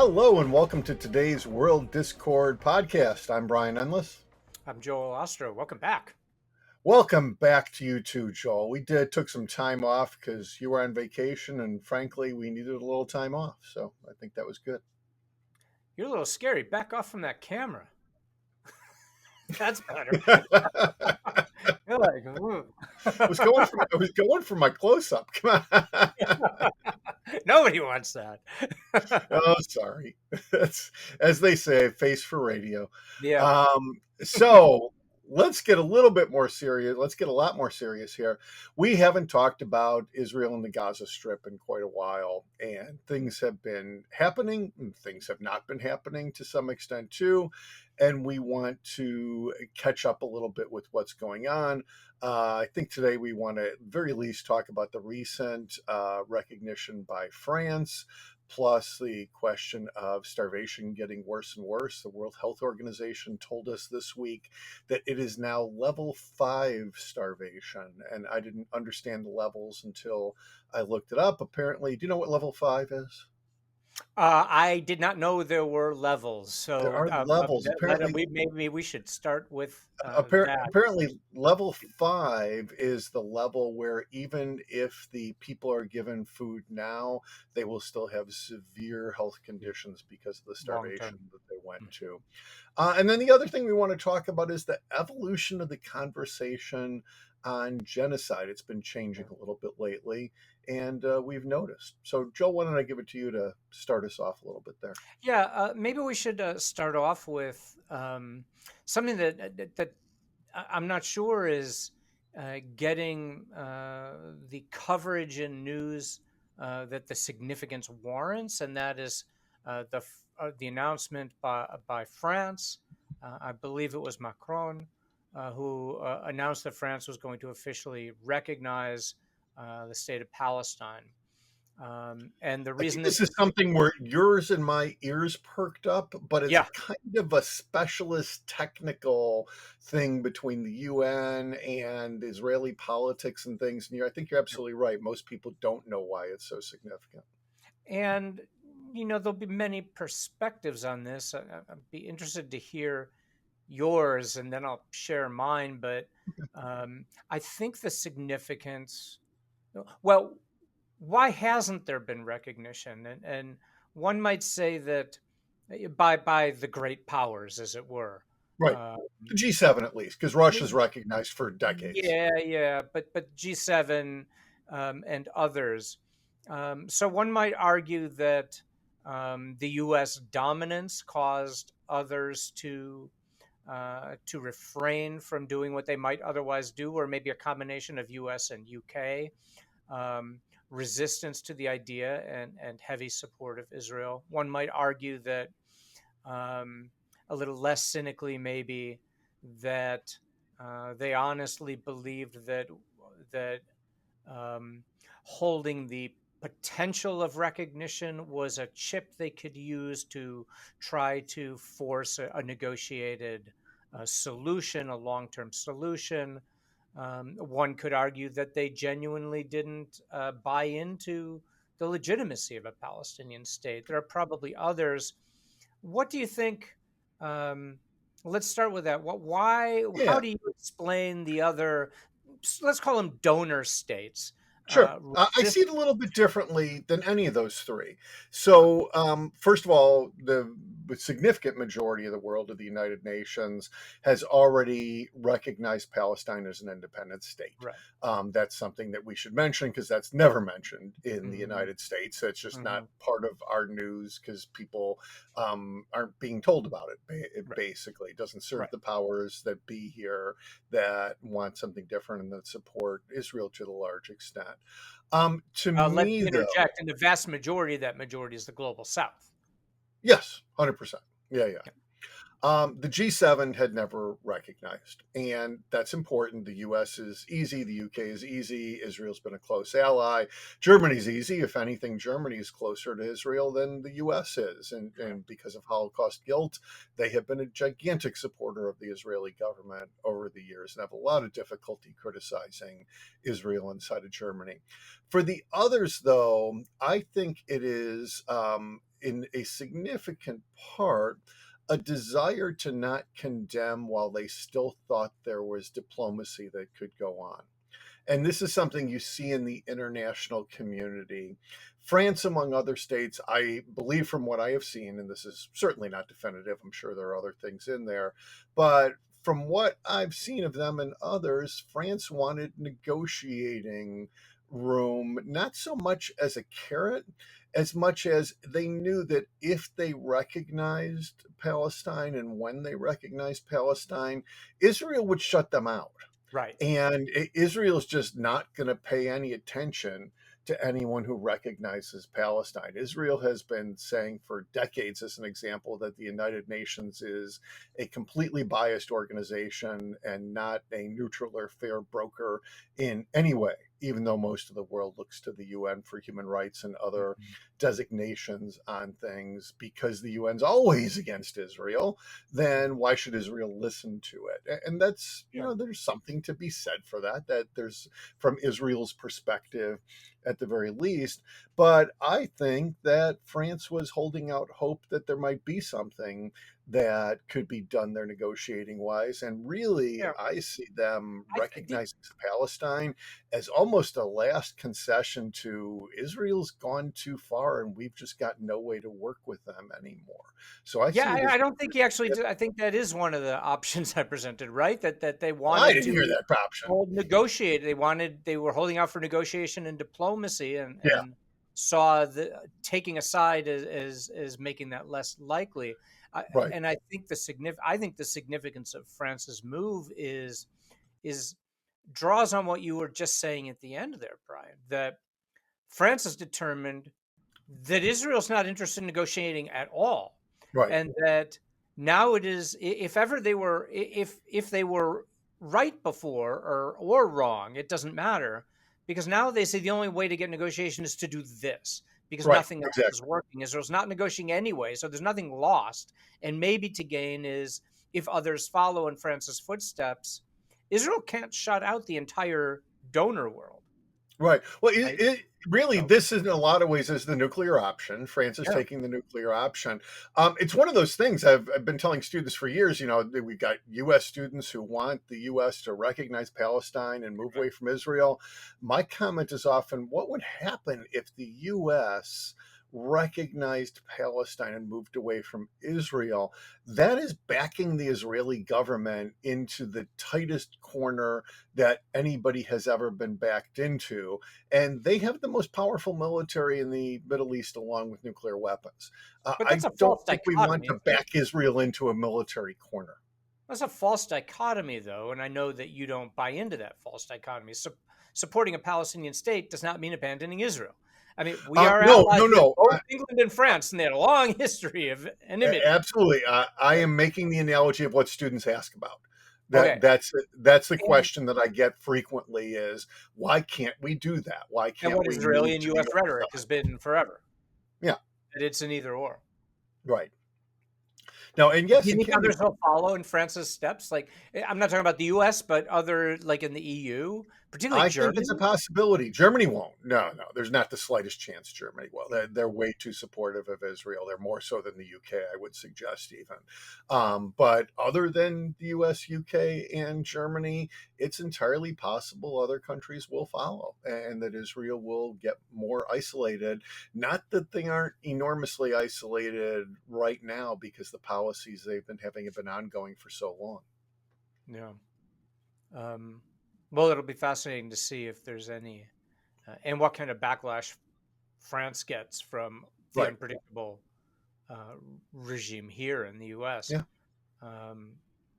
Hello and welcome to today's World Discord podcast. I'm Brian Endless. I'm Joel Ostrow. Welcome back. Welcome back to you too, Joel. We took some time off because you were on vacation, and frankly, we needed a little time off. So I think that was good. You're a little scary. Back off from that camera. That's better. I You're like, ooh. was going for my close up. Come on. Nobody wants that. Oh, sorry. That's, as they say, face for radio. Yeah. So let's get a little bit more serious. Let's get a lot more serious here. We haven't talked about Israel and the Gaza Strip in quite a while, and things have been happening, and things have not been happening to some extent too. And we want to catch up a little bit with what's going on. I think today we want to, at the very least, talk about the recent recognition by France, plus the question of starvation getting worse and worse. The World Health Organization told us this week that it is now level 5 starvation, and I didn't understand the levels until I looked it up. Apparently, do you know what level 5 is? I did not know there were levels. There So are levels. maybe we should start with that. Apparently, level 5 is the level where even if the people are given food now, they will still have severe health conditions because of the Long starvation term. that they went to. And then the other thing we want to talk about is the evolution of the conversation on genocide. It's been changing a little bit lately, and we've noticed. So, Joe, why don't I give it to you to start us off a little bit there? Yeah, maybe we should start off with something that I'm not sure is getting the coverage and news that the significance warrants, and that is the announcement by France. I believe it was Macron who announced that France was going to officially recognize the state of Palestine. And the I think reason this this is is, something where yours and my ears perked up, but it's yeah, kind of a specialist technical thing between the UN and Israeli politics and things. And I think you're absolutely right. Most people don't know why it's so significant. and there'll be many perspectives on this. I'd be interested to hear yours, and then I'll share mine. But I think the significance. Well, why hasn't there been recognition? And one might say that by the great powers, as it were. Right. Uh, The G7, at least, because Russia's recognized for decades. yeah, but G7 and others. So one might argue that the U.S. dominance caused others to refrain from doing what they might otherwise do, or maybe a combination of U.S. and U.K. Resistance to the idea and heavy support of Israel. One might argue that a little less cynically, maybe, that they honestly believed that um, holding the potential of recognition was a chip they could use to try to force a negotiated solution, a long-term solution. One could argue that they genuinely didn't buy into the legitimacy of a Palestinian state. There are probably others. What do you think? Um, let's start with that. Why? How Yeah. do you explain the other? Let's call them donor states. Sure. I Resist. see it a little bit differently than any of those three. So, first of all, the significant majority of the world of the United Nations has already recognized Palestine as an independent state. Right. That's something that we should mention because that's never mentioned in the Hmm. United States. It's just Hmm. not part of our news because people aren't being told about it. Right. Basically, it doesn't serve Right. the powers that be here that want something different and that support Israel to the large extent. To Let me, me though, interject. And the vast majority of that majority is the global South. yes, 100%. Yeah, yeah. Yeah. The G7 had never recognized, and that's important. The US is easy, the UK is easy, Israel's been a close ally. Germany's easy. If anything, Germany is closer to Israel than the US is. And Correct. because of Holocaust guilt, they have been a gigantic supporter of the Israeli government over the years and have a lot of difficulty criticizing Israel inside of Germany. For the others, though, I think it is. in a significant part, a desire to not condemn while they still thought there was diplomacy that could go on. And this is something you see in the international community. France, among other states, I believe from what I have seen, and this is certainly not definitive, I'm sure there are other things in there, but from what I've seen of them and others, France wanted negotiating room, not so much as a carrot, as much as they knew that if they recognized Palestine and when they recognized Palestine, Israel would shut them out. Right. And Israel's just not going to pay any attention to anyone who recognizes Palestine. Israel has been saying for decades, as an example, that the United Nations is a completely biased organization and not a neutral or fair broker in any way, even though most of the world looks to the UN for human rights and other Mhm. designations on things. Because the UN's always against Israel, then why should Israel listen to it? And that's, Yeah. there's something to be said for that, that there's, from Israel's perspective, at the very least. But I think that France was holding out hope that there might be something that could be done there negotiating wise. And really, Yeah. I see them I th- the, recognizing Palestine as almost a last concession to Israel's gone too far and we've just got no way to work with them anymore. So I yeah, see it as I don't think he actually did. I think that is one of the options I presented, right? That they well, I wanted didn't hear to that option. negotiate. They were holding out for negotiation and diplomacy, Yeah, and saw the taking a side as making that less likely. right, And I think the significance of France's move is draws on what you were just saying at the end there, Brian. That France is determined that Israel's not interested in negotiating at all, right, and that now it is, if ever they were, if they were right before or wrong, it doesn't matter, because now they say the only way to get negotiation is to do this, because right, nothing else is exactly. working. Israel's not negotiating anyway, so there's nothing lost, and maybe to gain is if others follow in France's footsteps. Israel can't shut out the entire donor world, Right. Well, right? it really, So this is in a lot of ways is the nuclear option. France is yeah, taking the nuclear option. It's one of those things I've been telling students for years. That we got U.S. students who want the U.S. to recognize Palestine and move away from Israel. My comment is often, what would happen if the U.S. recognized Palestine and moved away from Israel? That is backing the Israeli government into the tightest corner that anybody has ever been backed into. And they have the most powerful military in the Middle East, along with nuclear weapons. but I that's a don't false think we want dichotomy, to isn't it? back Israel into a military corner. That's a false dichotomy, though, and I know that you don't buy into that false dichotomy. Supporting a Palestinian state does not mean abandoning Israel. I mean, we are No, allies no, with no. both England and France, and they had a long history of enmity. Absolutely. I Right. am making the analogy of what students ask about. Okay, That's the and question that I get frequently is why can't we do that? Why can't what we Israeli move and to the U.S. other rhetoric has side? been forever Yeah, that it's an either or. right. Now, and Do yes, you it think can be. others will follow in France's steps? Like, I'm not talking about the U.S., but other, like in the EU, particularly I think it's a Germany. possibility. Germany won't. No, no, there's not the slightest chance Germany will. Hmm. They're way too supportive of Israel. They're more so than the UK, I would suggest, even. But other than the US, UK, and Germany, it's entirely possible other countries will follow and that Israel will get more isolated. Not that they aren't enormously isolated right now because the policies they've been having have been ongoing for so long. Yeah. Um, well, it'll be fascinating to see if there's any, and what kind of backlash France gets from the Right. unpredictable uh, regime here in the U.S. Yeah.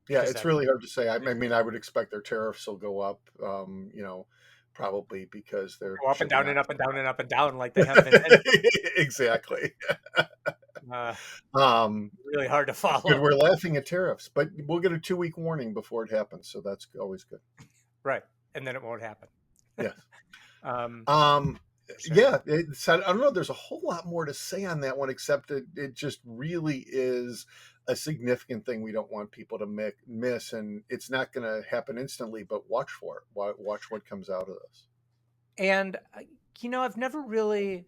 Yeah, Because it's that really hard to say. I mean, I would expect their tariffs will go up, probably because they're go up and shipping down out and up so and down and much. up and down like they have been. And Exactly. uh, Um, really hard to it's good follow. we're laughing at tariffs, but we'll get a 2-week warning before it happens, so that's always good. Right. And then it won't happen. Yes. um, Um, interesting. yeah, I don't know. There's a whole lot more to say on that one, except that it just really is a significant thing we don't want people to miss, and it's not going to happen instantly. But watch for it. Watch what comes out of this. And, I've never really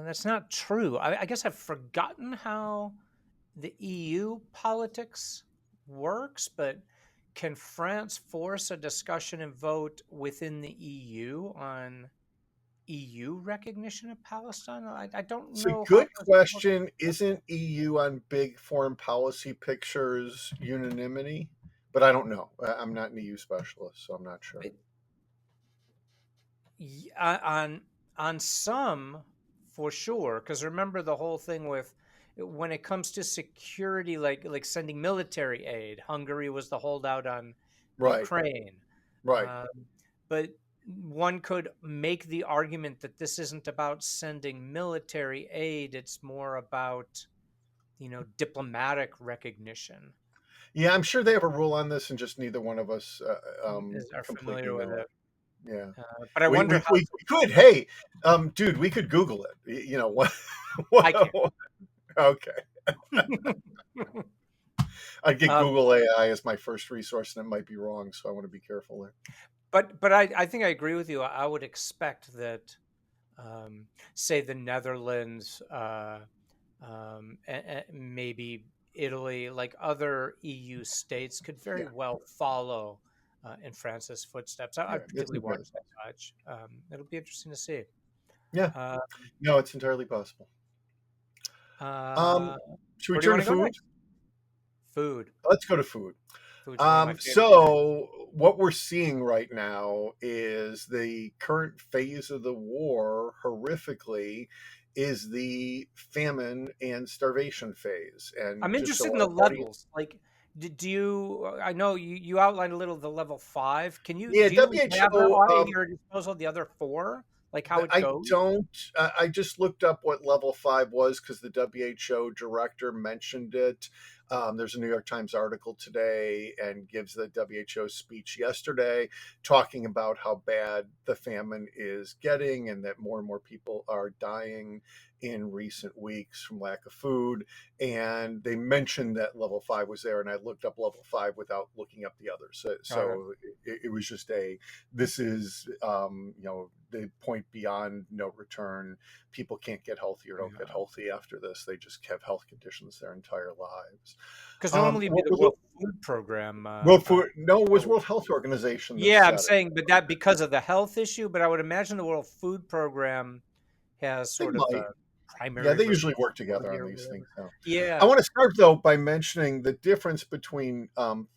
That's not true. I guess I've forgotten how the EU politics works, but can France force a discussion and vote within the EU on EU recognition of Palestine? I don't It's a know how good those work. question. Isn't EU on big foreign policy pictures unanimity? But I don't know. I'm not an EU specialist, so I'm not sure. It, on some, for sure, because remember the whole thing with when it comes to security, like sending military aid. Hungary was the holdout on Right, Ukraine. right. Um, but one could make the argument that this isn't about sending military aid, it's more about, diplomatic recognition. Yeah, I'm sure they have a rule on this, and just neither one of us Are familiar completely with know it. it. Yeah, But I wonder how we could. Hey, dude, we could Google it. What? I can. Okay, I'd get um, Google AI as my first resource, and it might be wrong, so I want to be careful there. but I think I agree with you. I would expect that, say, the Netherlands, maybe Italy, like other EU states, could very Yeah, well follow in France's footsteps. I yeah, it's particularly entirely want to possible. touch. It'll be interesting to see. Yeah, Uh, no, it's entirely possible. Um, uh, should we where do you turn want to to go food? next? Food. Let's go to food. Food's one of my favorite things. So what we're seeing right now is the current phase of the war, horrifically, is the famine and starvation phase. And I'm just so interested in the our audience, levels. Like, do you? I know you outlined a little of the level five. Can you yeah, do you have that WHO. at your disposal? The other four, like how it I goes? don't. I just looked up what level five was because the WHO director mentioned it. There's a New York Times article today and gives the WHO speech yesterday talking about how bad the famine is getting and that more and more people are dying in recent weeks from lack of food. And they mentioned that level five was there, and I looked up level five without looking up the others. Got it. So it was just this is the point beyond no return. People can't get healthy or don't get Yeah. healthy after this. They just have health conditions their entire lives. Because normally it'd be What the was it? World Food Program. World Food? No, it was World Health Organization that Yeah, I'm said it. saying, but that because of the health issue. But I would imagine the World Food Program has They sort of the might. Yeah, primary they usually work together responsibility on or these things. whatever. So. I Yeah, want to start though by mentioning the difference between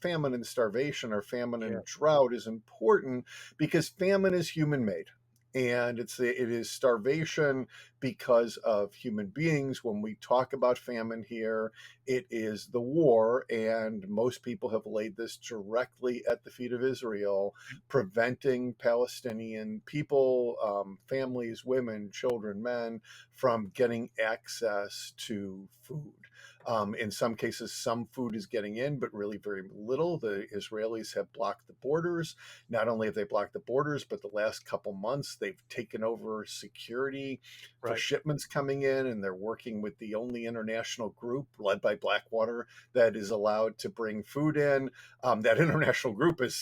famine and starvation, or famine yeah, and drought, is important because famine is human made, and it is starvation because of human beings. When we talk about famine here, it is the war, and most people have laid this directly at the feet of Israel, preventing Palestinian people, families, women, children, men, from getting access to food. In some cases, some food is getting in, but really very little. The Israelis have blocked the borders. Not only have they blocked the borders, but the last couple months they've taken over security for right. shipments coming in, and they're working with the only international group led by Blackwater that is allowed to bring food in. That international group has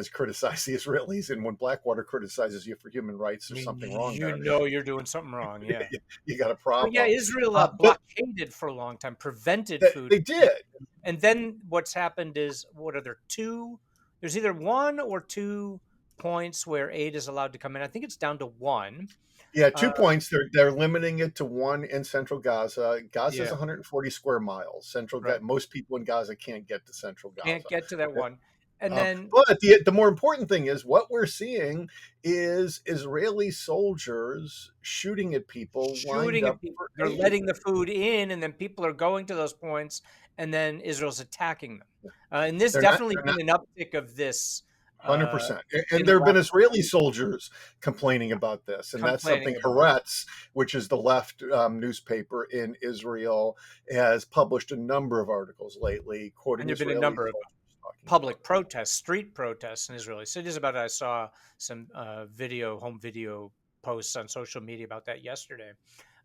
criticized the Israelis, and when Blackwater criticizes you for human rights, I there's mean, something wrong you there. know you're doing something wrong. Yeah. You got a But yeah, problem. Israel But blockaded for a long time, prevented food they from getting did. in. And then what's happened is, what are there two? There's either one or 2 points where aid is allowed to come in. I think it's down to one. Yeah, Uh, 2 points. They're limiting it to one in central Gaza. Gaza is yeah, 140 square miles. right. Most people in Gaza can't get to central Can't Gaza. get to that one. And then But the more important thing is what we're seeing is Israeli soldiers shooting at people lined shooting at up people, for they're aid. letting the food in, and then people are going to those points, and then Israel's attacking them. And this definitely They're not been an uptick of this 100%. And in the there have been last Israeli soldiers complaining about this. And that's complaining something about. Haaretz, which is the left newspaper in Israel, has published a number of articles lately And quoting there've been a Israeli number of soldiers talking about public this. protests, street protests in Israeli cities about it. I saw some home video posts on social media about that yesterday.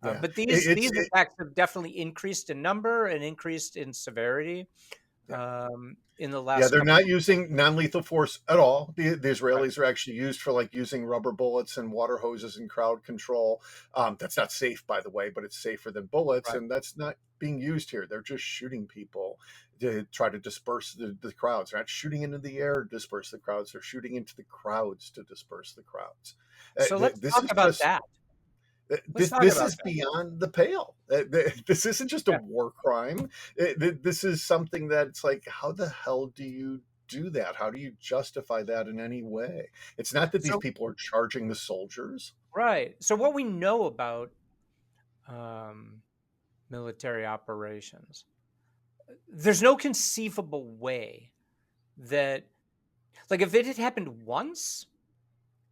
Yeah. But It, these it's, it, attacks have definitely increased in number and increased in severity. Yeah. in the Yeah, last they're couple not of using non-lethal force at all. The right, Israelis are actually used for like using rubber bullets and water hoses and crowd control. That's not safe, by the way, but it's safer than bullets, right. and that's not being used here. They're just shooting people to try to disperse the crowds. They're not shooting into the air to disperse the crowds. They're shooting into the crowds to disperse the crowds. So let's This talk is about just that. Let's talk this about is that. beyond the pale. This isn't just a Yeah. war crime. This is something that's like, how the hell do you do that? How do you justify that in any way? It's not that these So people are charging the soldiers. right. So what we know about um, military operations, there's no conceivable way that, like, if it had happened once,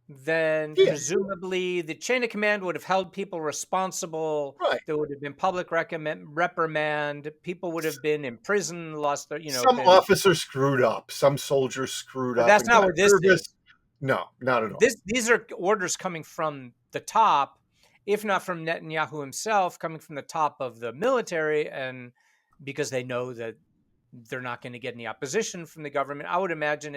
then Yeah, presumably the chain of command would have held people responsible. right. There would have been public reprimand. People would have been in prison, lost their, Some been. officers screwed up. Some soldiers screwed But up that's and not got what this nervous. is. No, not at all. These are orders coming from the top, if not from Netanyahu himself, coming from the top of the military, and because they know that they're not going to get any opposition from the government. I would imagine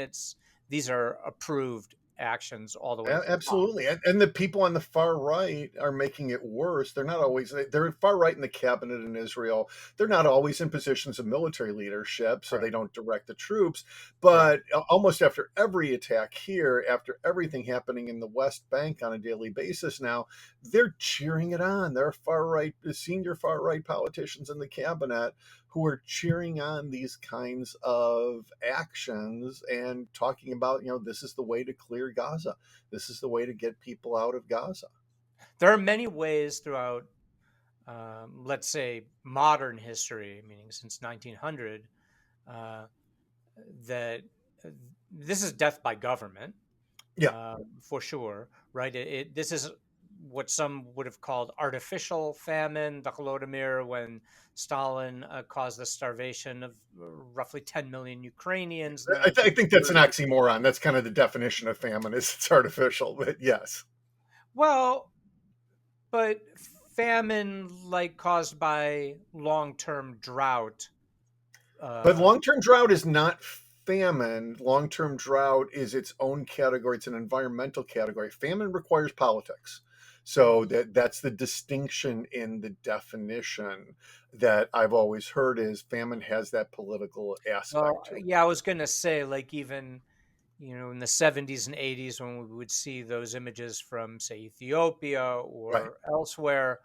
these are approved actions all the way to the top. Absolutely, and the people on the far right are making it worse. They're not always they're far right in the cabinet in Israel. They're not always in positions of military leadership, so Right, they don't direct the troops. right. But almost after every attack here, after everything happening in the West Bank on a daily basis now, they're cheering it on. There are far right, senior far right politicians in the cabinet who are cheering on these kinds of actions and talking about, this is the way to clear Gaza. This is the way to get people out of Gaza. There are many ways throughout, let's say, modern history, meaning since 1900, uh, that this is death by government, Yeah. for sure, right? This is what some would have called artificial famine, the Holodomor, when Stalin caused the starvation of roughly 10 million Ukrainians in the I think that's an 1930s. oxymoron. That's kind of the definition of famine is it's artificial, but yes. Well, but famine, like caused by long-term drought, But uh, long-term drought is not famine. Long-term drought is its own category. It's an environmental category. Famine requires politics. So that's the distinction in the definition that I've always heard is famine has that political aspect well, to it. yeah, I was gonna say, like, even in the 70s and 80s, when we would see those images from, say, Ethiopia Right. or elsewhere,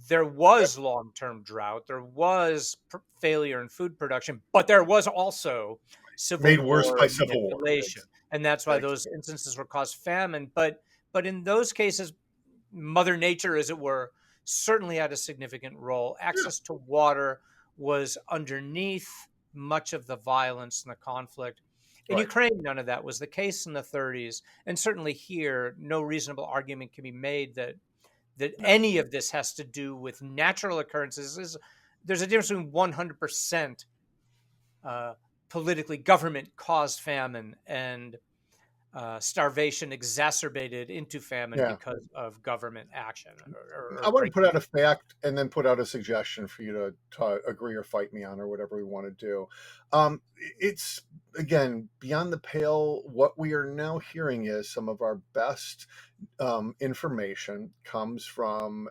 there was long-term drought, there was failure in food production, but there was also civil Made worse war by and civil war. manipulation, and that's why those Exactly. instances were caused famine. But in those cases, Mother Nature, as it were, certainly had a significant role. Yeah. Access to water was underneath much of the violence and the conflict. In Right. Ukraine, none of that was the case in the 30s, and certainly here, no reasonable argument can be made that No. any of this has to do with natural occurrences. There's a difference between 100% uh, politically government caused famine and starvation exacerbated into famine Yeah. because of government action I or want to put breaking. out a fact and then put out a suggestion for you to agree or fight me on or whatever we want to do. It's again beyond the pale. What we are now hearing is some of our best information comes from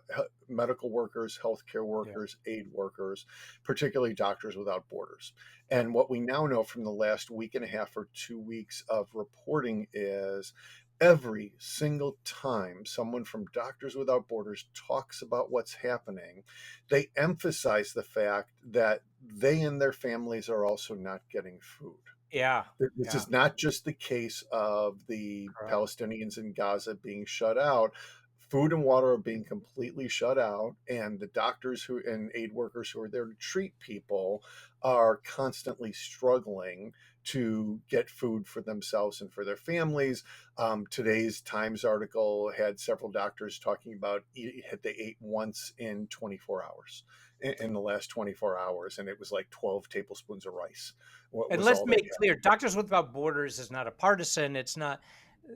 medical workers, healthcare Yeah. workers, aid workers, particularly Doctors Without Borders. And what we now know from the last week and a half or 2 weeks of reporting is every single time someone from Doctors Without Borders talks about what's happening, they emphasize the fact that they and their families are also not getting food. Yeah. This Yeah. is not just the case of the Correct. Palestinians in Gaza being shut out. Food and water are being completely shut out, and the doctors who and aid workers who are there to treat people are constantly struggling to get food for themselves and for their families. Today's Times article had several doctors talking about they ate once in 24 hours in the last 24 hours, and it was like 12 tablespoons of rice. What And was let's all they make had? clear, Doctors Without Borders is not a partisan. It's not.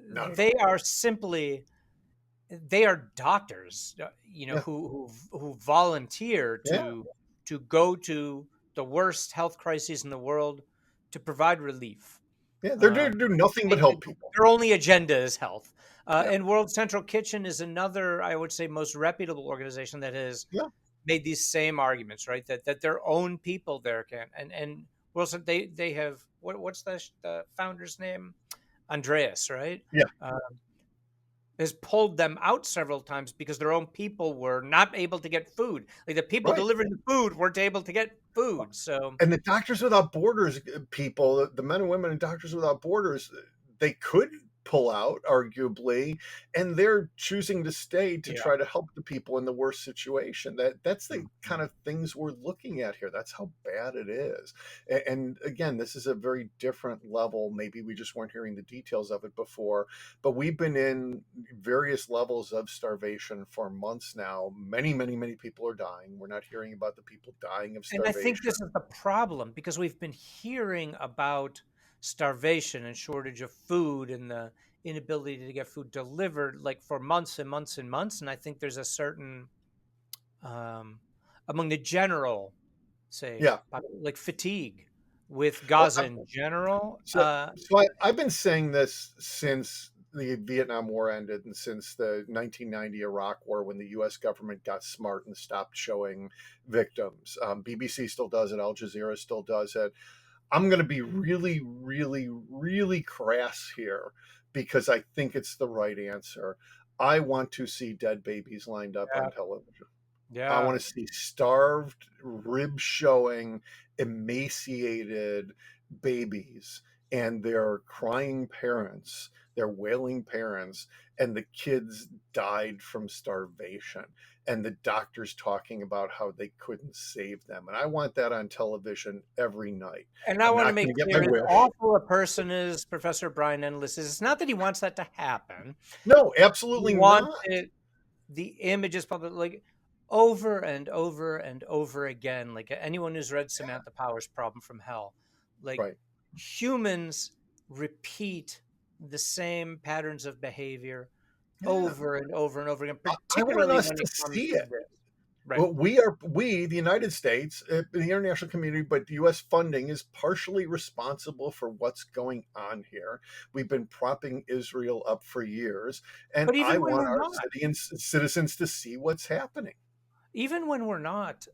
Not at They all. are simply they are doctors, Yeah. who volunteer Yeah. to go to the worst health crises in the world to provide relief. Yeah, they're there Uh, to do nothing but help people. their only agenda is health. Yeah, And World Central Kitchen is another, I would say, most reputable organization that has yeah, made these same arguments, right? That their own people there can and Wilson they have what's the founder's name? Andreas, right? yeah. Uh, has pulled them out several times because their own people were not able to get food. Like the people Right. delivering the food weren't able to get food. So And the Doctors Without Borders people, the men and women in Doctors Without Borders, they could pull out, arguably, and they're choosing to stay to yeah. try to help the people in the worst situation. That's the kind Mhm. of things we're looking at here. That's how bad it is. And again, this is a very different level. Maybe we just weren't hearing the details of it before, but we've been in various levels of starvation for months now. Many, many, many people are dying. We're not hearing about the people dying of And I think starvation. this is the problem because we've been hearing about starvation and shortage of food and the inability to get food delivered like for months and months and months. And I think there's a certain um, among the general, say, Yeah. like fatigue with Well, Gaza in general. I've been saying this since the Vietnam War ended and since the 1990 Iraq War, when the U.S. government got smart and stopped showing victims. BBC still does it. Al Jazeera still does it. I'm going to be really, really, really crass here because I think it's the right answer. I want to see dead babies lined up Yeah, on television. I yeah. want to see starved, rib showing, emaciated babies and their crying parents, their wailing parents, and the kids died from starvation. And the doctors talking about how they couldn't save them. And I want that on television every night. And I I'm want to not make going to get my clear as wish. awful a person as Professor Brian Endless is, it's not that he wants that to happen. No, He absolutely wants not. it the images public like over and over and over again, like anyone who's read Yeah, Samantha Power's Problem from Hell, like right. humans repeat the same patterns of behavior Yeah. over and over and over again, I want particularly us when to it comes see to it. this, right? Well, we, the United States, the international community, but the U.S. funding is partially responsible for what's going on here. We've been propping Israel up for years, and But I even when want we're our not, citizens to see what's happening. even when we're not,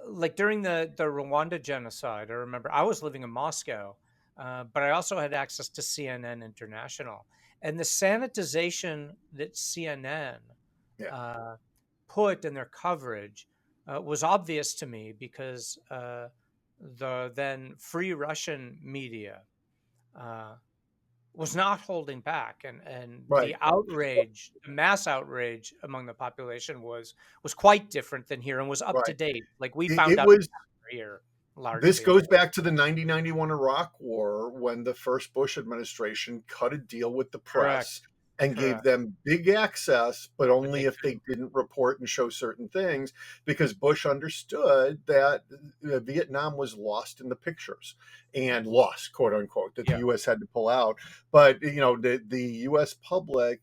like during the Rwanda genocide, I remember I was living in Moscow, but I also had access to CNN International, and the sanitization that CNN Yeah, uh, put in their coverage was obvious to me because the then free Russian media uh, was not holding back, and the right. outrage, the mass outrage among the population was quite different than here and was up to Right. date. Like we It, found it out was here This largely. goes back to the 1991 Iraq War when the first Bush administration cut a deal with the Correct, press and gave correct. them big access, but But only they if they didn't report and show certain things, because Bush understood that Vietnam was lost in the pictures and lost, quote unquote, that the yeah. U.S. had to pull out. But, the U.S. public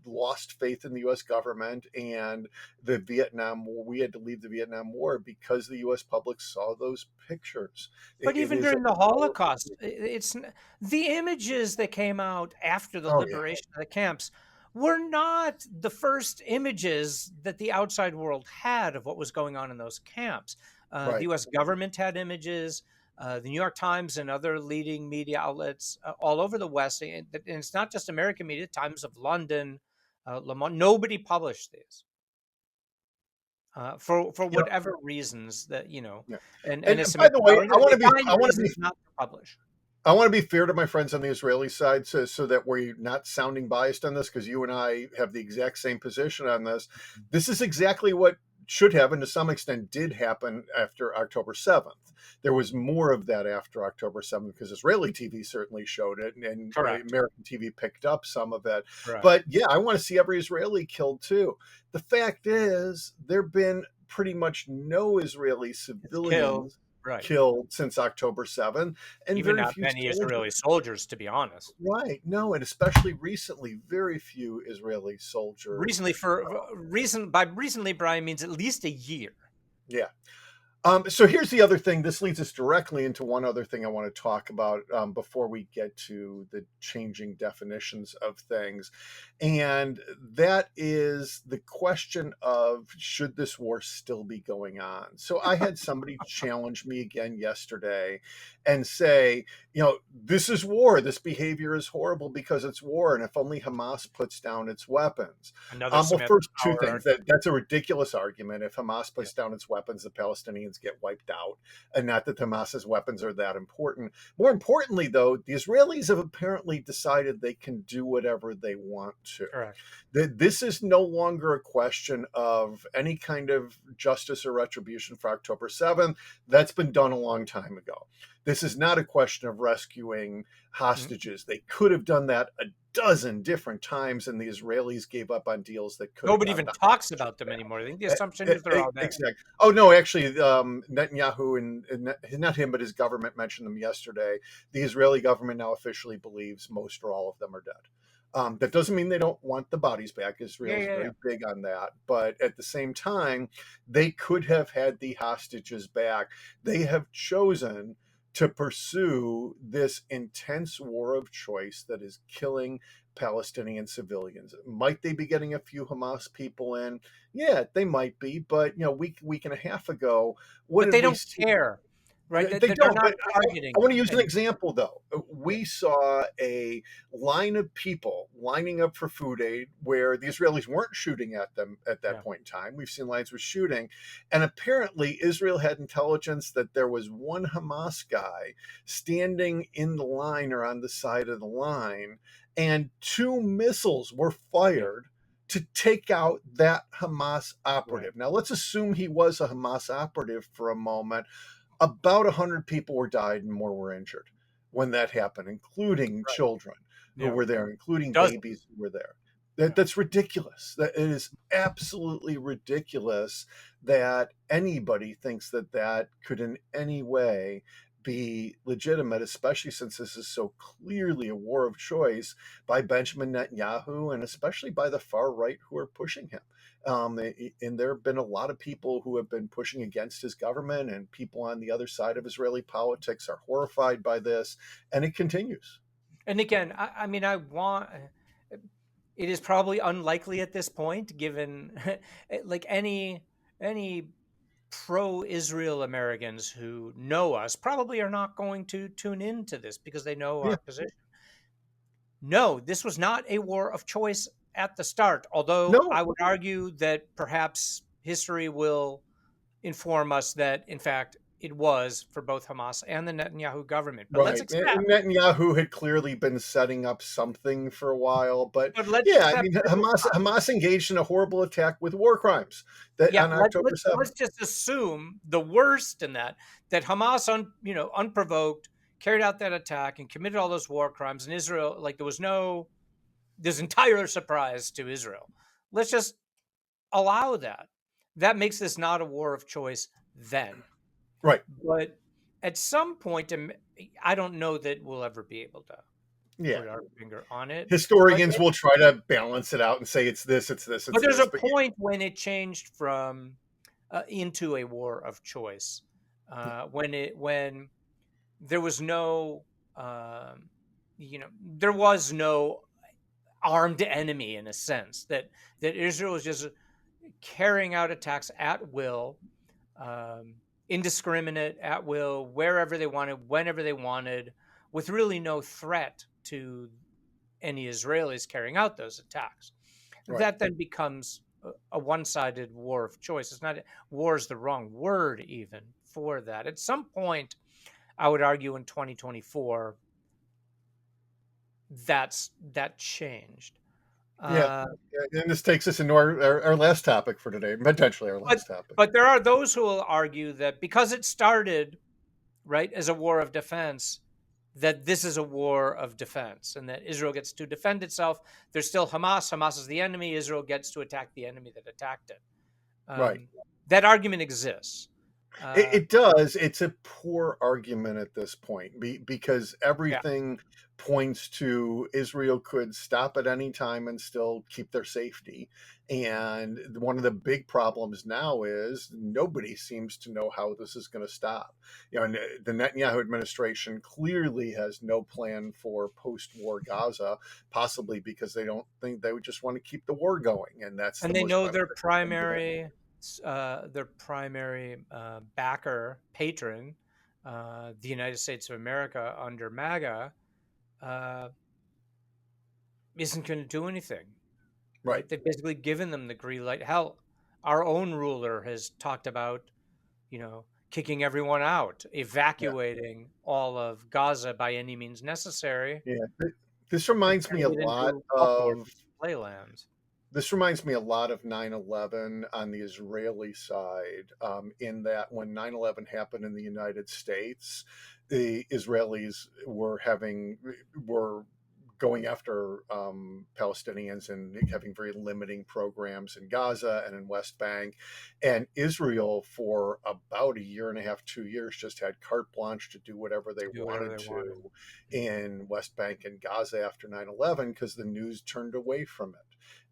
lost faith in the U.S. government, and the Vietnam War, we had to leave the Vietnam War because the U.S. public saw those pictures. But It even is a during the powerful. Holocaust, the images that came out after the Oh, yeah. liberation of the camps were not the first images that the outside world had of what was going on in those camps. The Right. U.S. government had images. The New York Times and other leading media outlets all over the West, and it's not just American media. Times of London, Le Monde, nobody published these for Yeah. whatever reasons that Yeah. and And as by Samantha the way, Power, they find reasons not to publish. I want to be fair to my friends on the Israeli side, so that we're not sounding biased on this, because you and I have the exact same position on this. This is exactly what should have, and to some extent did happen after October 7th. There was more of that after October 7th because Israeli TV certainly showed it, and Correct. American TV picked up some of it. Correct. But yeah, I want to see every Israeli killed too. The fact is, there have been pretty much no Israeli It's killed. civilians Right. killed since October 7th, and Even very not few many soldiers. Israeli soldiers, to be honest. Right. No, and especially recently, very few Israeli soldiers. Recently, for reason by recently, Brian means at least a year. Yeah. So here's the other thing. This leads us directly into one other thing I want to talk about before we get to the changing definitions of things. And that is the question of, should this war still be going on? So I had somebody challenge me again yesterday and say, this is war. This behavior is horrible because it's war. And if only Hamas puts down its weapons. Another Well, Samantha first, two Power things. argument. That's a ridiculous argument. If Hamas Yeah, puts down its weapons, the Palestinians get wiped out, and not that Hamas's weapons are that important. More importantly, though, the Israelis have apparently decided they can do whatever they want to. correct. That this is no longer a question of any kind of justice or retribution for October 7th. That's been done a long time ago. This is not a question of rescuing Mm. hostages. They could have done that a dozen different times, and the Israelis gave up on deals that could have Nobody got even the talks hostages about them back. anymore. I think the assumption is they're all dead. Exactly. Oh no, actually, Netanyahu and not him, but his government mentioned them yesterday. The Israeli government now officially believes most or all of them are dead. That doesn't mean they don't want the bodies back. Yeah, Israel's yeah, yeah. very big on that, but at the same time, they could have had the hostages back. They have chosen to pursue this intense war of choice that is killing Palestinian civilians. Might they be getting a few Hamas people in? Yeah, they might be, but week and a half ago, what But did they we don't see? care, right? They They're don't, not but I targeting want to them. use an And example though. yeah, We saw a line of people lining up for food aid where the Israelis weren't shooting at them at that yeah, point in time. We've seen lines with shooting, and apparently Israel had intelligence that there was one Hamas guy standing in the line or on the side of the line, and two missiles were yeah, fired to take out that Hamas right, operative. Now, let's assume he was a Hamas operative for a moment. About 100 people were died and more were injured when that happened, including right. children who Yeah, were there, including doesn't. babies who were there. Yeah. That's ridiculous. That it is absolutely ridiculous that anybody thinks that that could in any way be legitimate, especially since this is so clearly a war of choice by Benjamin Netanyahu and especially by the far right who are pushing him. And there have been a lot of people who have been pushing against his government, and people on the other side of Israeli politics are horrified by this, and it continues. And again, I mean, it is probably unlikely at this point, given like any pro-Israel Americans who know us probably are not going to tune into this because they know Yeah, our position. No, this was not a war of choice at the start, although no, I would argue that perhaps history will inform us that, in fact, it was for both Hamas and the Netanyahu government. But let's right. accept, And Netanyahu had clearly been setting up something for a while, but but let's yeah, I accept mean, for this time. Hamas engaged in a horrible attack with war crimes that Yeah, on October let's 7th. just assume the worst in that Hamas, unprovoked, carried out that attack and committed all those war crimes, and Israel, like there was no this entire surprise to Israel. Let's just allow that. That makes this not a war of choice then. Right. But at some point, I don't know that we'll ever be able to Yeah. put our finger on it. But Historians will try to balance it out and say it's this, it's this, but it's there's this. a But point when it changed from into a war of choice when there was no there was no armed enemy in a sense that Israel was just carrying out attacks at will, indiscriminate at will, wherever they wanted, whenever they wanted, with really no threat to any Israelis carrying out those attacks. right. That then becomes a one-sided war of choice. It's not war is the wrong word even for that. At some point, I would argue in 2024, that changed. Yeah. Uh, Yeah, and this takes us into our last topic for today, potentially our but last topic. but there are those who will argue that because it started right as a war of defense, that this is a war of defense and that Israel gets to defend itself. There's still Hamas. Hamas is the enemy. Israel gets to attack the enemy that attacked it. Right. Um, that argument exists. It does. It's a poor argument at this point because Yeah. everything points to Israel could stop at any time and still keep their safety. And one of the big problems now is nobody seems to know how this is going to stop. And the Netanyahu administration clearly has no plan for post-war Gaza, possibly because they don't think they would just want to keep the war going, and that's the And they most know beneficial thing to them. their primary backer, patron, the United States of America under MAGA, uh, isn't going to do anything, Right. right? They've basically given them the green light. Hell, our own ruler has talked about, kicking everyone out, Yeah. evacuating all of Gaza by any means necessary, Yeah. This and reminds me a turning it lot into uproar of playland. 9/11 on the Israeli side, in that when 9/11 happened in the United States, the Israelis were going after Palestinians and having very limiting programs in Gaza and in West Bank. And Israel, for about a year and a half, 2 years, just had carte blanche to do whatever they To do whatever wanted they wanted. to in West Bank and Gaza after 9/11 because the news turned away from it.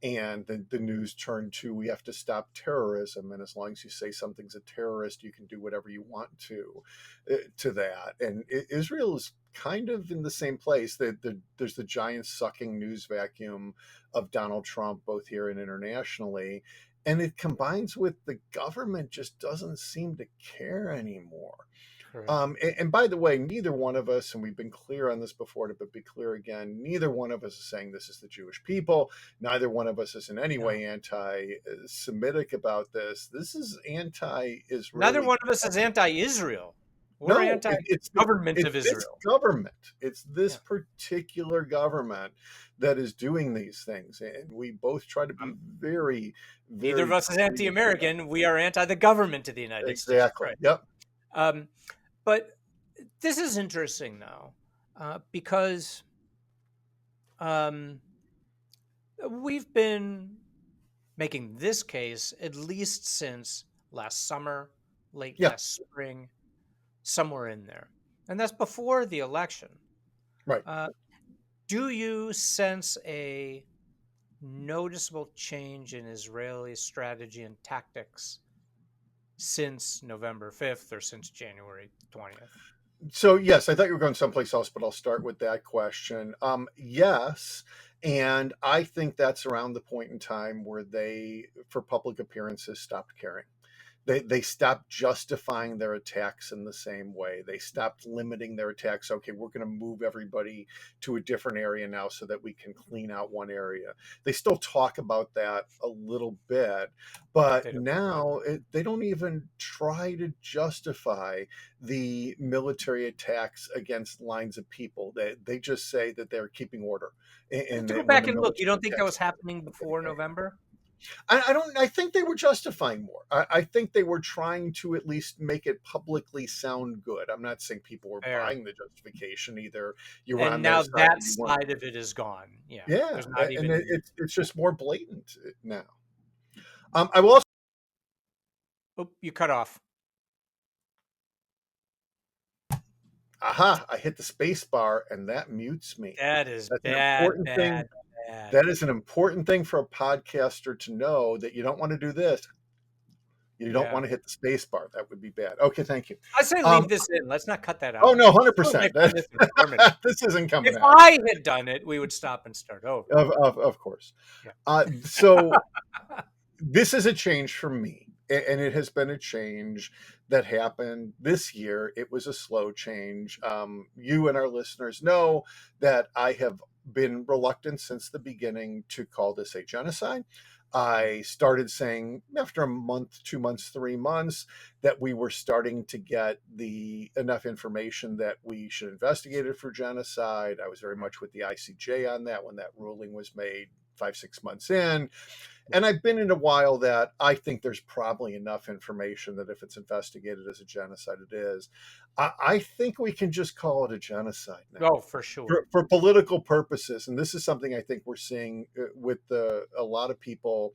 And the news turned to, we have to stop terrorism. And as long as you say something's a terrorist, you can do whatever you want to that. And Israel is kind of in the same place. There's the giant sucking news vacuum of Donald Trump, both here and internationally. And it combines with the government just doesn't seem to care anymore. Correct. And by the way, neither one of us, and we've been clear on this before, but be clear again, neither one of us is saying this is the Jewish people. Neither one of us is in any No. way anti Semitic about this. This is anti Neither Israeli. one of us is anti-Israel. We're No, anti-government it's of this Israel. government. It's this Yeah. particular government that is doing these things. And we both try to be Um, very, Neither of very us is clear about anti-American. We are anti the government of the United States. exactly. Right. Yep. Um, but this is interesting, though, because um, we've been making this case at least since last summer, late Yeah. last spring, somewhere in there. And that's before the election. Right. Uh, do you sense a noticeable change in Israeli strategy and tactics since November 5th or since January 20th? So yes, I thought you were going someplace else, but I'll start with that question. Yes, and I think that's around the point in time where they, for public appearances, stopped caring. They stopped justifying their attacks in the same way. They stopped limiting their attacks. Okay, we're going to move everybody to a different area now so that we can clean out one area. They still talk about that a little bit, but They don't. now they don't even try to justify the military attacks against lines of people. They just say that they're keeping order. Well, And to go when back the and look, you military don't think that attacks, was happening before November? I don't. I think they were justifying more. I think they were trying to at least make it publicly sound good. I'm not saying people were Fair. buying the justification. Either you were And on their now side or that you weren't. side of it is gone. Yeah. Yeah, There's not and even. it's just more blatant now. I will also. Oh, you cut off. Aha! I hit the space bar, and that mutes me. That is That's an bad, important thing. bad, bad. That is an important thing for a podcaster to know, that you don't want to do this. You don't Yeah. want to hit the space bar. That would be bad. Okay, thank you. I say Um, leave this in. Let's not cut that oh out. no, hundred People might percent. find this informative. This isn't coming If out. I had done it, we would stop and start over. Of course. Yeah. So this is a change for me, and it has been a change that happened this year. It was a slow change. You and our listeners know that I have been reluctant since the beginning to call this a genocide. I started saying after a month, 2 months, 3 months, that we were starting to get the enough information that we should investigate it for genocide. I was very much with the ICJ on that when that ruling was made 5, 6 months in. And I've been in a while that I think there's probably enough information that if it's investigated as a genocide, it is. I think we can just call it a genocide now Oh, for sure. for political purposes. And this is something I think we're seeing with a lot of people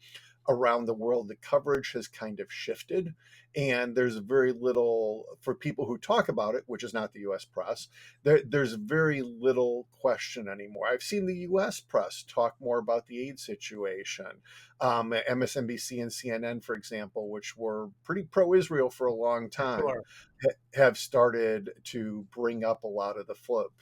around the world. The coverage has kind of shifted. and there's very little for people who talk about it, which is not the US press. There's very little question anymore. I've seen the US press talk more about the aid situation. MSNBC and CNN, for example, which were pretty pro-Israel for a long time, Sure. have started to bring up a lot of the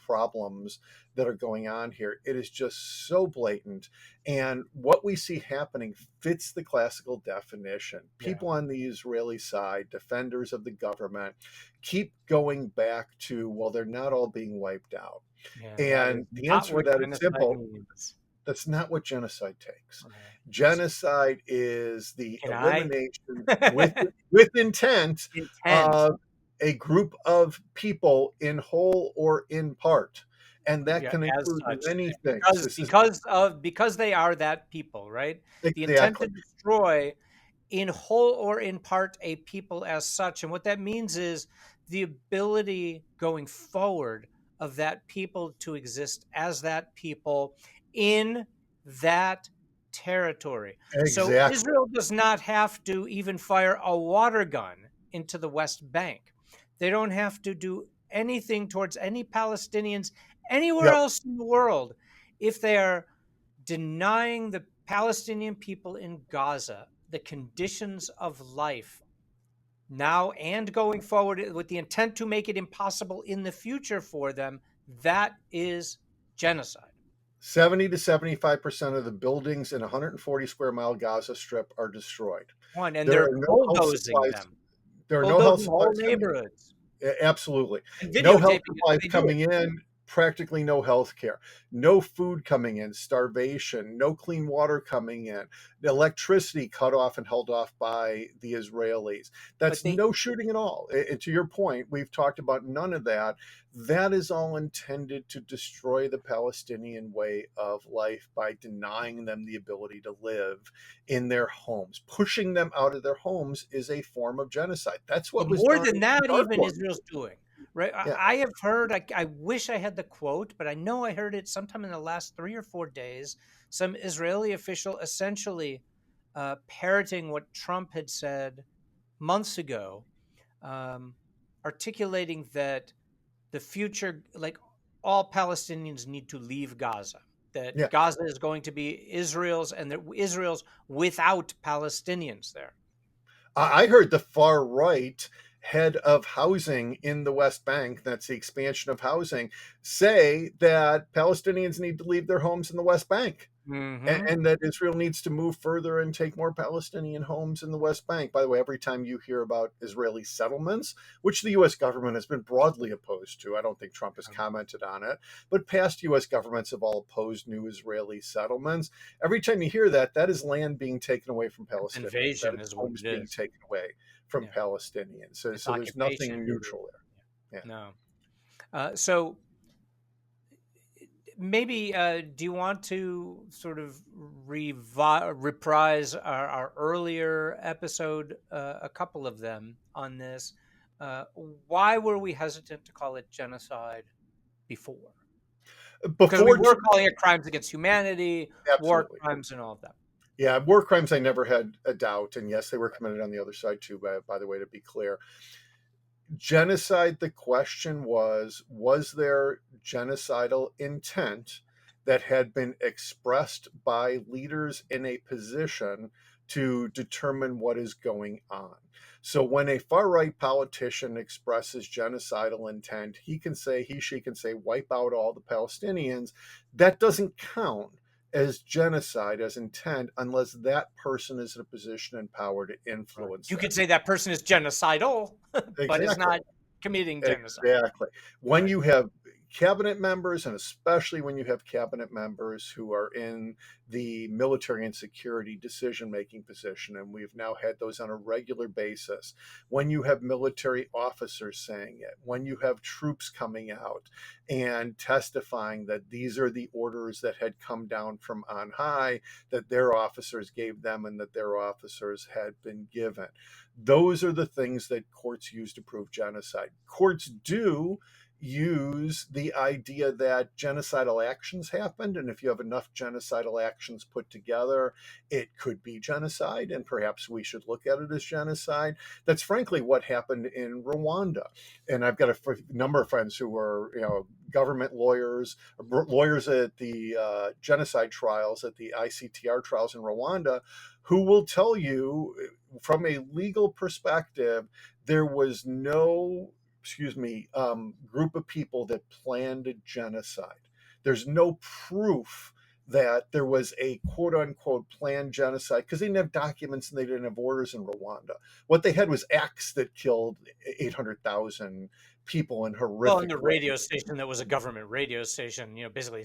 problems that are going on here. It is just so blatant. And what we see happening fits the classical definition. Yeah. People on the Israeli side, defenders of the government, keep going back to, well, they're not all being wiped out. Yeah. That is And the not answer to what that is genocide simple. means. That's not what genocide takes. It's, Genocide is the can I? elimination with intent Intent. of a group of people in whole or in part. And that Yeah, can as include such, many things. because This is because they are that people, right? The intent exactly, to destroy in whole or in part a people as such. And what that means is the ability going forward of that people to exist as that people in that territory. So exactly. Israel does not have to even fire a water gun into the West Bank. They don't have to do anything towards any Palestinians anywhere Yep. else in the world if they are denying the Palestinian people in Gaza the conditions of life now and going forward with the intent to make it impossible in the future for them. That is genocide. 70 to 75% of the buildings in 140 square mile Gaza Strip are destroyed. One, and There they're are no health bulldozing supplies. them, There are no health bulldozing whole supplies coming in. neighborhoods Absolutely. and No health videotaping it supplies when they do it. coming in, practically no health care. No food coming in, starvation, no clean water coming in, the electricity cut off and held off by the Israelis. But That's they no shooting at all. To your point, we've talked about none of that. That is all intended to destroy the Palestinian way of life by denying them the ability to live in their homes. Pushing them out of their homes is a form of genocide. That's But what was more done than in that, even Darfur. Israel's doing. Right? Yeah. I have heard, I wish I had the quote, but I know I heard it sometime in the last 3 or 4 days. Some Israeli official essentially parroting what Trump had said months ago, um, articulating that the future, like all Palestinians need to leave Gaza, that Yeah. Gaza is going to be Israel's and that Israel's without Palestinians there. I heard the far right head of housing in the West Bank, that's the expansion of housing, say that Palestinians need to leave their homes in the West Bank. Mm-hmm. And that Israel needs to move further and take more Palestinian homes in the West Bank. By the way, every time you hear about Israeli settlements, which the US government has been broadly opposed to, I don't think Trump has commented on it, but past US governments have all opposed new Israeli settlements. Every time you hear that, that is land being taken away from Palestinians, that Invasion is is what homes it being is. taken away from Yeah. Palestinians. So It's there's occupation. nothing neutral there. Yeah. No. So maybe do you want to sort of reprise our earlier episode, a couple of them on this? Why were we hesitant to call it genocide before? Because we Before, were calling it crimes against humanity, war absolutely. crimes, and all of that. Yeah, war crimes, I never had a doubt. And yes, they were committed on the other side too, by the way, to be clear. Genocide, the question was there genocidal intent that had been expressed by leaders in a position to determine what is going on? So when a far right politician expresses genocidal intent, she can say, wipe out all the Palestinians. That doesn't count as genocide, as intent, unless that person is in a position and power to Right. influence You that. could say that person is genocidal, but is Exactly. not committing genocide. Exactly. When Right. you have cabinet members, and especially when you have cabinet members who are in the military and security decision making position, and we've now had those on a regular basis, when you have military officers saying it, when you have troops coming out and testifying that these are the orders that had come down from on high, that their officers gave them and that their officers had been given. Those are the things that courts use to prove genocide. Courts do use the idea that genocidal actions happened, and if you have enough genocidal actions put together, it could be genocide, and perhaps we should look at it as genocide. That's frankly what happened in Rwanda. And I've got a number of friends who were, government lawyers, lawyers at the genocide trials, at the ICTR trials in Rwanda, who will tell you from a legal perspective, there was no, group of people that planned a genocide. There's no proof that there was a quote unquote planned genocide because they didn't have documents and they didn't have orders in Rwanda. What they had was acts that killed 800,000 people in Well, in the horrific ways. radio station that was a government radio station, basically,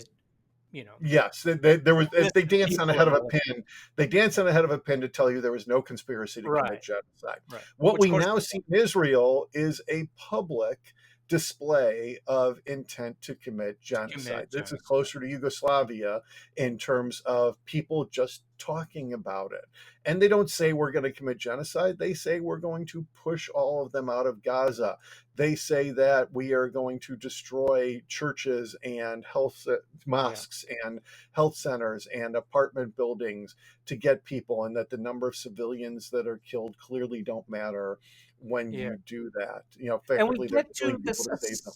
you know, Yes, there was. They innocent danced on the people head and of a all that. pin. They danced on the head of a pin to tell you there was no conspiracy to commit Right, genocide. right. What Which, of we course, now see in Israel is a public display of intent to commit to commit genocide. This is genocide. closer to Yugoslavia in terms of people just talking about it. And they don't say we're going to commit genocide. They say we're going to push all of them out of Gaza. They say that we are going to destroy churches and Yeah, mosques and health centers and apartment buildings to get people, and that the number of civilians that are killed clearly don't matter when yeah. you do that. And we Effectively, they're get killing to people this. to save them.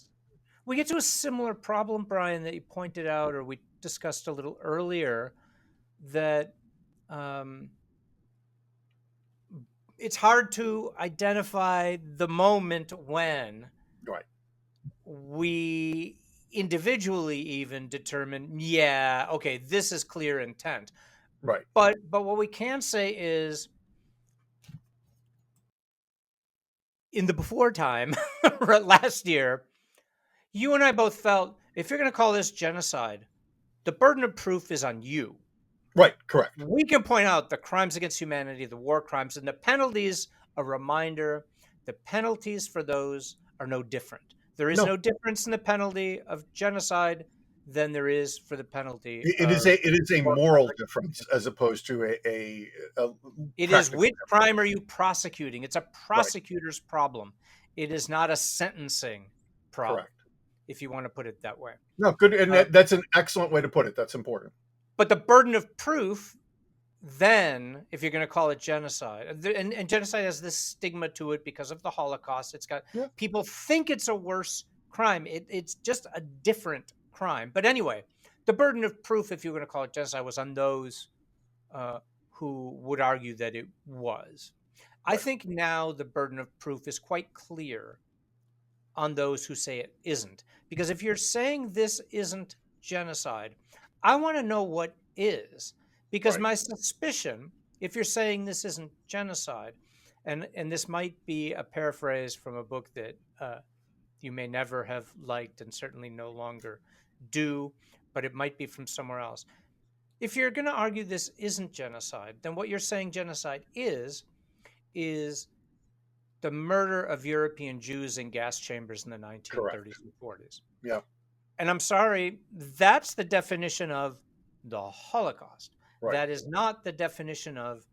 We get to a similar problem, Brian, that you pointed out, or we discussed a little earlier, that um, it's hard to identify the moment when Right, we individually even determine, yeah, okay, this is clear intent. right, But what we can say is, in the before time, last year, you and I both felt if you're going to call this genocide, the burden of proof is on you. right, correct. We can point out the crimes against humanity, the war crimes, and the penalties. A reminder: the penalties for those are no different. There is No, no difference in the penalty of genocide than there is for the penalty it is of a war crimes moral against difference humanity. as opposed to a It is practical which difference. crime are you prosecuting? It's a Right, prosecutor's problem. It is not a sentencing problem, correct. if you want to put it that way. No, good, and Uh, that's an excellent way to put it. That's important. but the burden of proof, then, if you're going to call it genocide, and genocide has this stigma to it because of the Holocaust, it's got Yeah, people think it's a worse crime. It's just a different crime. But anyway, the burden of proof, if you're going to call it genocide, was on those uh, who would argue that it was. I right, think now the burden of proof is quite clear on those who say it isn't. Because if you're saying this isn't genocide, I want to know what is. Because right. my suspicion, if you're saying this isn't genocide, and this might be a paraphrase from a book that you may never have liked and certainly no longer do, but it might be from somewhere else. If you're going to argue this isn't genocide, then what you're saying genocide is the murder of European Jews in gas chambers in the Correct. 1930s and 40s. Yeah, And I'm sorry, that's the definition of the Holocaust. right. That is not the definition of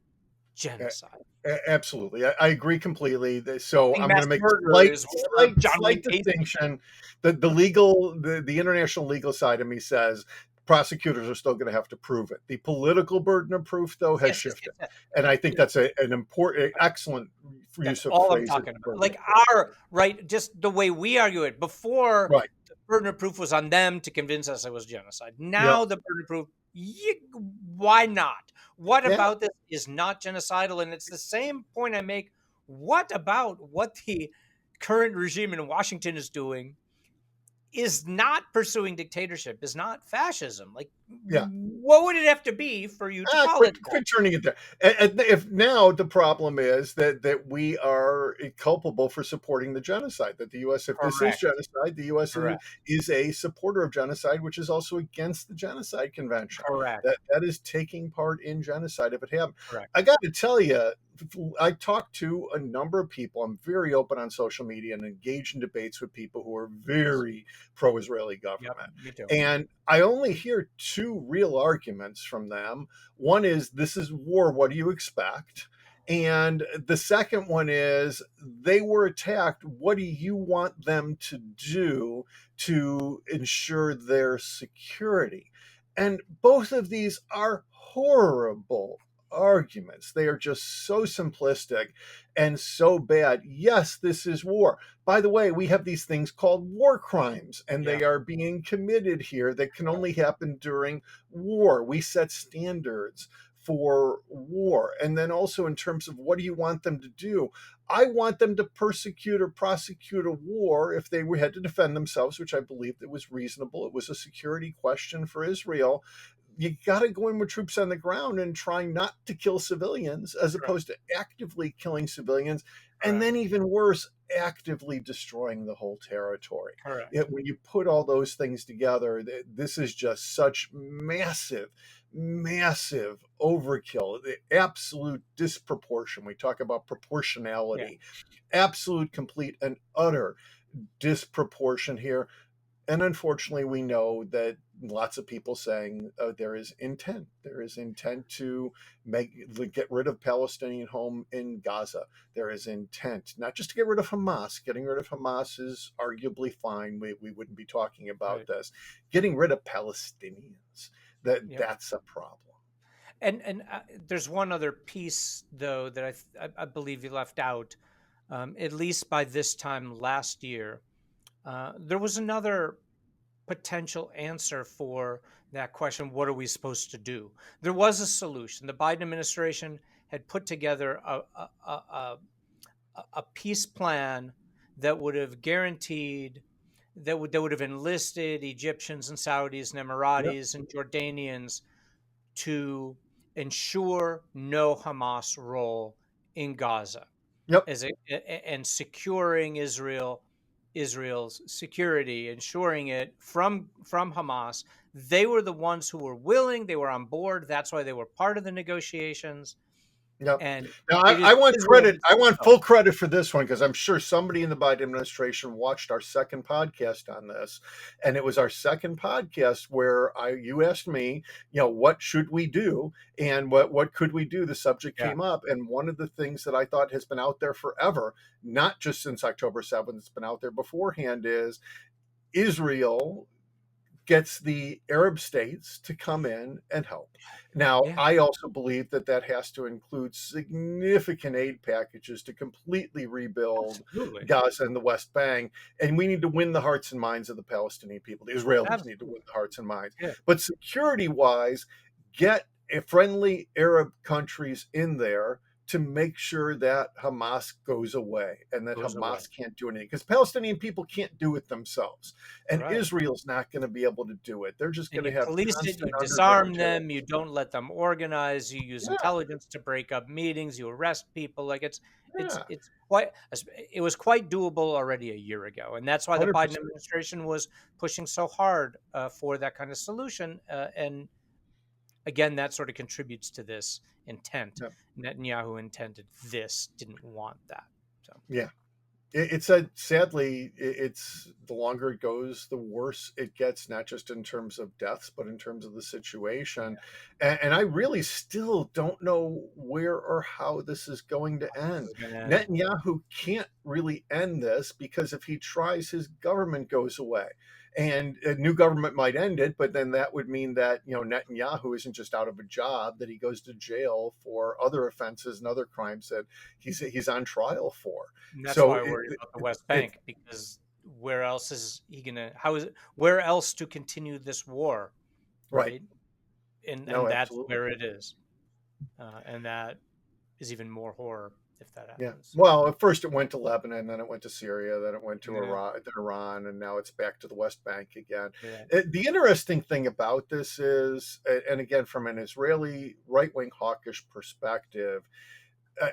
genocide. Absolutely, I agree completely. So Being I'm going mass to make a murderer is whatever John slight Wayne Gacy distinction. The international legal side of me says prosecutors are still going to have to prove it. The political burden of proof, though, has Yes, yes, shifted, yes, and I think yes. that's an important, excellent That's use of all I'm phrase. talking about. Burden Like of proof. our right, just the way we argue it. Before, Right. the burden of proof was on them to convince us it was genocide. Yep. Now the burden of proof, why not? What Yeah. about this is not genocidal? And it's the same point I make. What about what the current regime in Washington is doing is not pursuing dictatorship, is not fascism? Like, Yeah. what would it have to be for you to call Quit, it that? quit turning it there. And if now the problem is that we are culpable for supporting the genocide, that the U.S. if this is Correct. genocide, the U.S. Correct. is a supporter of genocide, which is also against the Genocide Convention. Correct. That is taking part in genocide if it happened. Correct. I got to tell you, I talked to a number of people. I'm very open on social media and engage in debates with people who are very pro-Israeli Yep. government, Me too. and I only hear two real arguments from them. One is, this is war. What do you expect? And the second one is they were attacked. What do you want them to do to ensure their security? And both of these are horrible arguments. They are just so simplistic and so bad. Yes, this is war. By the way, we have these things called war crimes, and Yeah, they are being committed here that can only happen during war. We set standards for war. And then also, in terms of what do you want them to do? I want them to persecute or prosecute a war if they had to defend themselves, which I believed it was reasonable. It was a security question for Israel. You got to go in with troops on the ground and try not to kill civilians as correct, opposed to actively killing civilians. And correct, then, even worse, actively destroying the whole territory. correct. When you put all those things together, this is just such massive overkill, the absolute disproportion. We talk about Yeah, proportionality, absolute, complete, and utter disproportion here. And unfortunately, we know that lots of people saying there is intent. There is intent to get rid of Palestinian home in Gaza. There is intent not just to get rid of Hamas. Getting rid of Hamas is arguably fine. We wouldn't be talking about right. this. Getting rid of Palestinians, Yep. that's a problem. And there's one other piece though that I believe you left out. At least by this time last year, there was another potential answer for that question: what are we supposed to do? There was a solution. The Biden administration had put together a peace plan that would have guaranteed that would have enlisted Egyptians and Saudis and Yep. Emiratis and Jordanians to ensure no Hamas role in Gaza Yep. as and securing Israel's security, ensuring it from Hamas. They were the ones who were willing, they were on board. That's why they were part of the negotiations. Yep. And Now, it is I want credit. Israel's I want oh, full credit for this one because I'm sure somebody in the Biden administration watched our second podcast on this, and it was our second podcast where you asked me, what should we do, and what could we do? The subject yeah, came up, and one of the things that I thought has been out there forever, not just since October 7th, it's been out there beforehand, is Israel gets the Arab states to come in and help. Now, yeah, I also believe that that has to include significant aid packages to completely rebuild absolutely, Gaza and the West Bank. And we need to win the hearts and minds of the Palestinian people. The Israelis need to absolutely, win the hearts and minds. yeah. But security wise, get friendly Arab countries in there to make sure that Hamas goes away and that Goes away, Hamas can't do anything because Palestinian people can't do it themselves. And right? Israel's not going to be able to do it. They're just going And to you have police it, constant you underground disarm them, you terrorism. don't let them organize, you use Yeah, intelligence to break up meetings, you arrest people. Like it's yeah, it's quite it was quite doable already a year ago, and that's why the Biden 100%. administration was pushing so hard for that kind of solution. And again, that sort of contributes to this intent. Yeah, Netanyahu intended this, didn't want that. So yeah. It's a sadly, it's the longer it goes, the worse it gets, not just in terms of deaths, but in terms of the situation. yeah, And I really still don't know where or how this is going to end. we're gonna end. Netanyahu can't really end this because if he tries, his government goes away. And a new government might end it, but then that would mean that Netanyahu isn't just out of a job; that he goes to jail for other offenses and other crimes that he's on trial for. And that's So why I worry about the West it Bank, because where else is he gonna? How is it? Where else to continue this war, right. right? And No, that's absolutely. where it is, and that is even more horror if that Yeah. happens. Well, at first it went to Lebanon, then it went to Syria, then it went to Yeah, Iran, and now it's back to the West Bank again. yeah, The interesting thing about this is, and again, from an Israeli right wing hawkish perspective,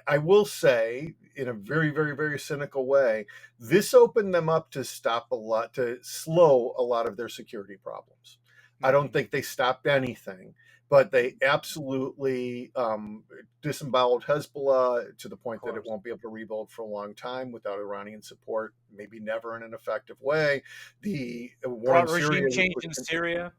I will say, in a very, very, very cynical way, this opened them up to to slow a lot of their security problems. I don't hmm think they stopped anything, but they absolutely disemboweled Hezbollah to the of point that it course. won't be able to rebuild for a long time without Iranian support, maybe never in an effective way. The war in Brought Syria regime change was in Syria.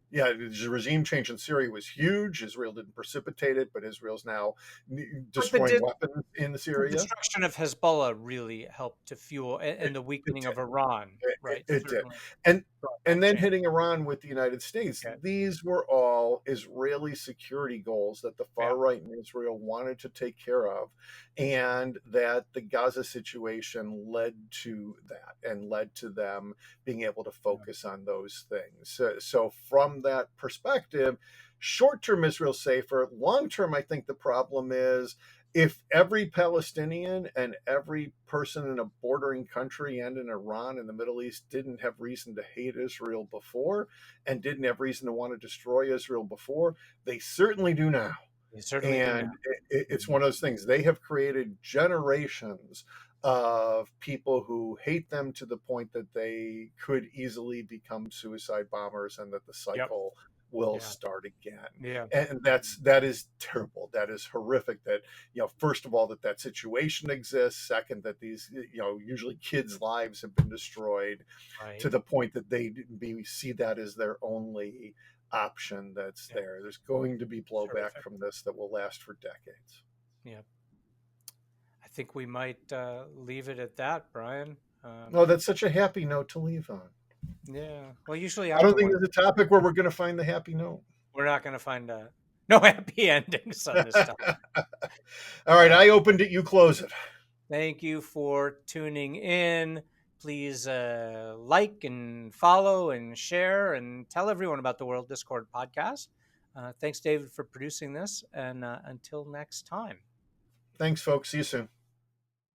Yeah, the regime change in Syria was huge. Israel didn't precipitate it, but Israel's now But the, destroying weapons in the Syria. destruction of Hezbollah really helped to fuel, It, and the it weakening did. of Iran, right? It did. Certainly And brought and that then change. hitting Iran with the United States. Yeah, These were all Israeli security goals that the yeah, far right in Israel wanted to take care of, and that the Gaza situation led to that and led to them being able to yeah, focus on those things. So from that perspective, short term Israel's safer. Long term, I think the problem is if every Palestinian and every person in a bordering country and in Iran and the Middle East didn't have reason to hate Israel before and didn't have reason to want to destroy Israel before, they certainly do now. you certainly do now. And it's Mhm. one of those things. They have created generations of people who hate them to the point that they could easily become suicide bombers and that the Yep. cycle will Yeah. start again. Yeah. And that is terrible. That is horrific. That, first of all, that situation exists. Second, that these, usually kids' lives have been destroyed to Right. the point that they see that as their only option that's Yeah. there. There's going to be It's blowback horrific. from this that will last for decades. Yeah. I think we might leave it at that, Brian. Oh, that's such a happy note to leave on. Yeah. Well, usually I don't after think one, there's a topic where we're going to find the happy note. we're not going to find no happy endings on this topic. All right, Uh, I opened it. You close it. Thank you for tuning in. Please like and follow and share and tell everyone about the World Discord podcast. Thanks, David, for producing this. And until next time. Thanks, folks. See you soon.